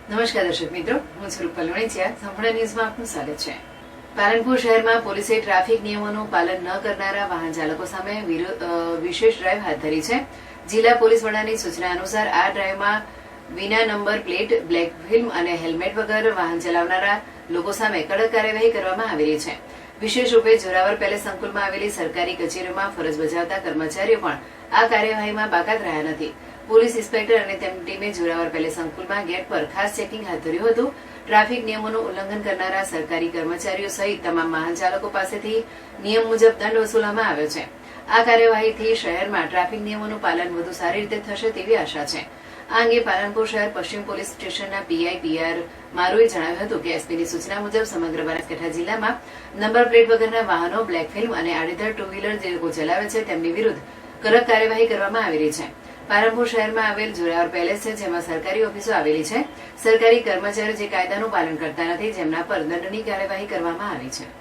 નમસ્કાર દર્શક મિત્રો, હું છું રૂપલ વણિચિયા. સંપૂર્ણ ન્યૂઝમાં આપનું સ્વાગત છે. પાલનપુર શહેરમાં પોલીસે ટ્રાફિક નિયમોનું પાલન ન કરનારા વાહન ચાલકો સામે વિશેષ ડ્રાઈવ હાથ ધરી છે. જિલ્લા પોલીસ વડાની સૂચના અનુસાર આ ડ્રાઈવમાં વિના નંબર પ્લેટ, બ્લેક ફિલ્મ અને હેલ્મેટ વગર વાહન ચલાવનારા લોકો સામે કડક કાર્યવાહી કરવામાં આવેલી છે. વિશેષ રૂપે જોરાવર પેલેસ સંકુલમાં આવેલી સરકારી કચેરીઓમાં ફરજ બજાવતા કર્મચારીઓ પણ આ કાર્યવાહીમાં બાકાત રહ્યા નથી. પોલીસ ઇન્સ્પેક્ટર અને તેમની ટીમે જોરાવર પેલેસ સંકુલમાં ગેટ પર ખાસ ચેકિંગ હાથ ધર્યું હતું. ટ્રાફિક નિયમોનું ઉલ્લંઘન કરનારા સરકારી કર્મચારીઓ સહિત તમામ વાહન ચાલકો પાસેથી નિયમ મુજબ દંડ વસૂલવામાં આવ્યો છે. આ કાર્યવાહીથી શહેરમાં ટ્રાફિક નિયમોનું પાલન વધુ સારી રીતે થશે તેવી આશા છે. આ અંગે પાલનપુર શહેર પશ્ચિમ પોલીસ સ્ટેશનના પીઆઈ PR મારુએ જણાવ્યું હતું કે એસપીની સૂચના મુજબ સમગ્ર બનાસકાંઠા જિલ્લામાં નંબર પ્લેટ વગરના વાહનો, બ્લેક ફિલ્મ અને આડેધડ ટુ વ્હીલર જે લોકો ચલાવે છે તેમની વિરુદ્ધ કડક કાર્યવાહી કરવામાં આવી રહી છે. પાલનપુર શહેરમાં આવેલ જોરાવર પેલેસ છે, જેમાં સરકારી ઓફિસો આવેલી છે. સરકારી કર્મચારીઓ જે કાયદાનું પાલન કરતા નથી, જેમના પર દંડની કાર્યવાહી કરવામાં આવી છે.